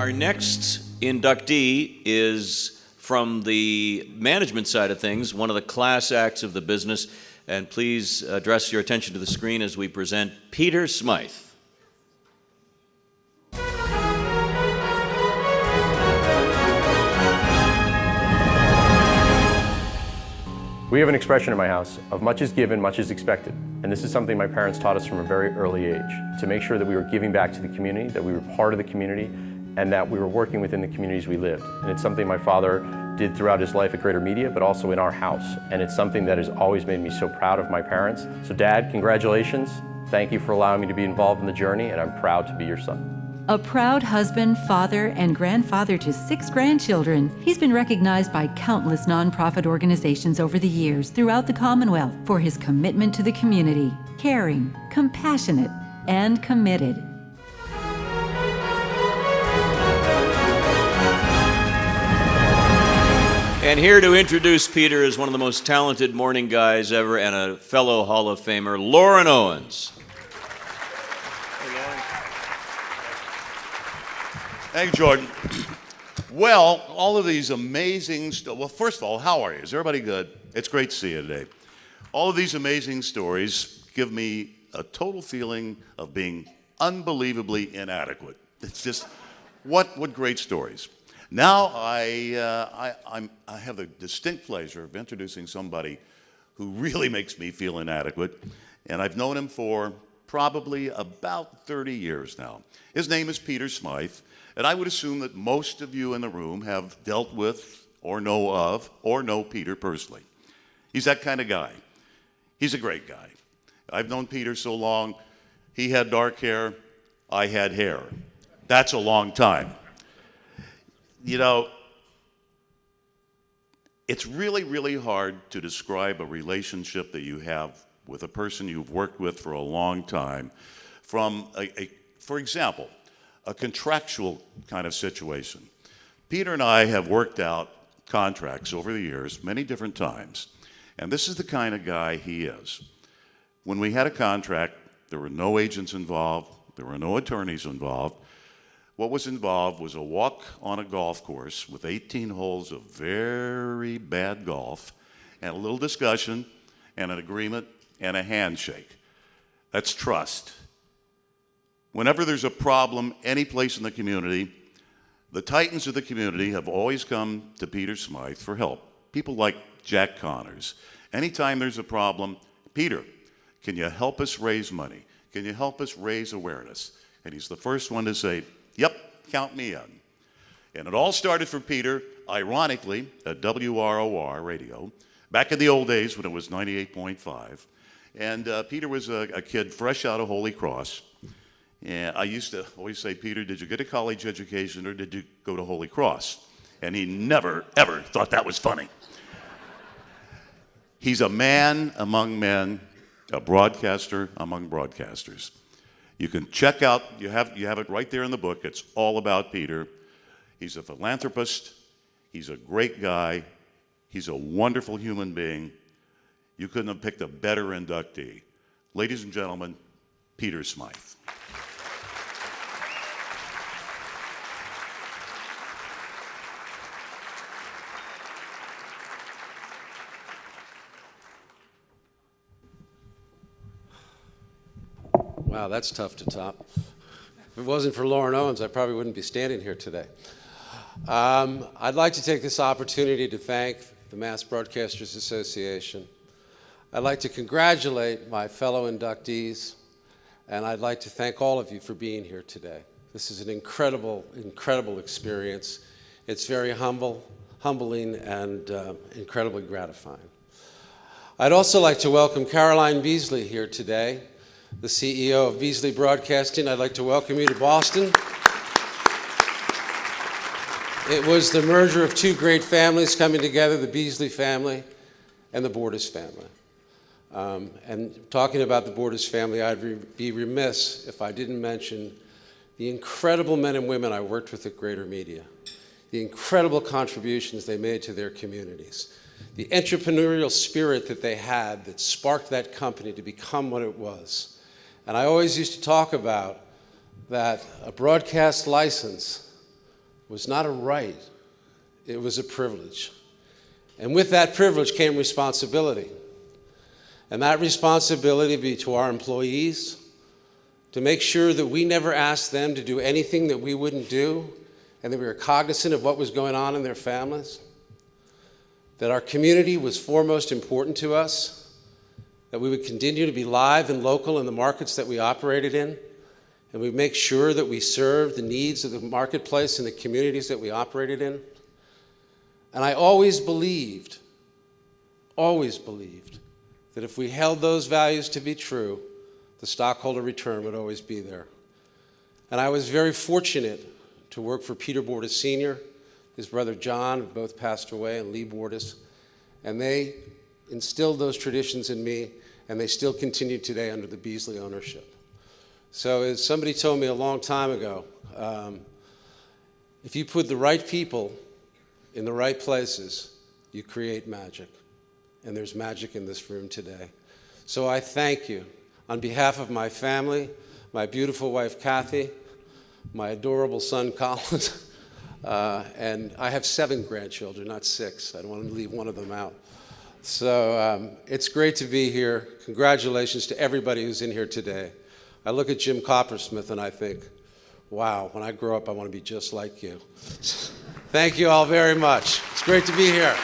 Our next inductee is from the management side of things, one of the class acts of the business. And please address your attention to the screen as we present Peter Smyth. We have an expression in my house of much is given, much is expected. And this is something my parents taught us from a very early age, to make sure that we were giving back to the community, that we were part of the community, and that we were working within the communities we lived. And it's something my father did throughout his life at Greater Media, but also in our house. And it's something that has always made me so proud of my parents. So Dad, congratulations. Thank you for allowing me to be involved in the journey, and I'm proud to be your son. A proud husband, father, and grandfather to 6 grandchildren, he's been recognized by countless nonprofit organizations over the years throughout the Commonwealth for his commitment to the community, caring, compassionate, and committed. And here to introduce Peter is one of the most talented morning guys ever and a fellow Hall of Famer, Lauren Owens. Thank you, Jordan. Well, all of these amazing well, first of all, how are you? Is everybody good? It's great to see you today. All of these amazing stories give me a total feeling of being unbelievably inadequate. It's just, what great stories. Now I have the distinct pleasure of introducing somebody who really makes me feel inadequate, and I've known him for probably about 30 years now. His name is Peter Smyth. And I would assume that most of you in the room have dealt with or know of or know Peter personally. He's that kind of guy. He's a great guy. I've known Peter so long. He had dark hair. I had hair. That's a long time. You know, it's really, really hard to describe a relationship that you have with a person you've worked with for a long time from, for example, a contractual kind of situation. Peter and I have worked out contracts over the years, many different times, and this is the kind of guy he is. When we had a contract, there were no agents involved, there were no attorneys involved. What was involved was a walk on a golf course with 18 holes of very bad golf, and a little discussion, and an agreement, and a handshake. That's trust. Whenever there's a problem any place in the community, the titans of the community have always come to Peter Smyth for help. People like Jack Connors. Anytime there's a problem, Peter, can you help us raise money? Can you help us raise awareness? And he's the first one to say, yep, count me in. And it all started for Peter, ironically, at WROR radio, back in the old days when it was 98.5. And Peter was a kid fresh out of Holy Cross. And I used to always say, Peter, did you get a college education or did you go to Holy Cross? And he never, ever thought that was funny. He's a man among men, a broadcaster among broadcasters. You can check out, you have it right there in the book. It's all about Peter. He's a philanthropist. He's a great guy. He's a wonderful human being. You couldn't have picked a better inductee. Ladies and gentlemen, Peter Smyth. Wow, that's tough to top. If it wasn't for Lauren Owens, I probably wouldn't be standing here today. I'd like to take this opportunity to thank the Mass Broadcasters Association. I'd like to congratulate my fellow inductees, and I'd like to thank all of you for being here today. This is an incredible, incredible experience. It's very humbling, and incredibly gratifying. I'd also like to welcome Caroline Beasley here today, the CEO of Beasley Broadcasting. I'd like to welcome you to Boston. It was the merger of 2 great families coming together, the Beasley family and the Borders family. And talking about the Borders family, I'd be remiss if I didn't mention the incredible men and women I worked with at Greater Media, the incredible contributions they made to their communities, the entrepreneurial spirit that they had that sparked that company to become what it was. And I always used to talk about that a broadcast license was not a right, it was a privilege. And with that privilege came responsibility. And that responsibility be to our employees, to make sure that we never asked them to do anything that we wouldn't do, and that we were cognizant of what was going on in their families, that our community was foremost important to us, that we would continue to be live and local in the markets that we operated in, and we'd make sure that we served the needs of the marketplace and the communities that we operated in. And I always believed that if we held those values to be true, the stockholder return would always be there. And I was very fortunate to work for Peter Bordas Sr., his brother John, who both passed away, and Lee Bordas. And they instilled those traditions in me, and they still continue today under the Beasley ownership. So as somebody told me a long time ago, if you put the right people in the right places, you create magic. And there's magic in this room today. So I thank you on behalf of my family, my beautiful wife, Kathy, my adorable son, Colin, and I have 7 grandchildren, not 6. I don't want to leave one of them out. So it's great to be here. Congratulations to everybody who's in here today. I look at Jim Coppersmith and I think, wow, when I grow up, I want to be just like you. Thank you all very much. It's great to be here.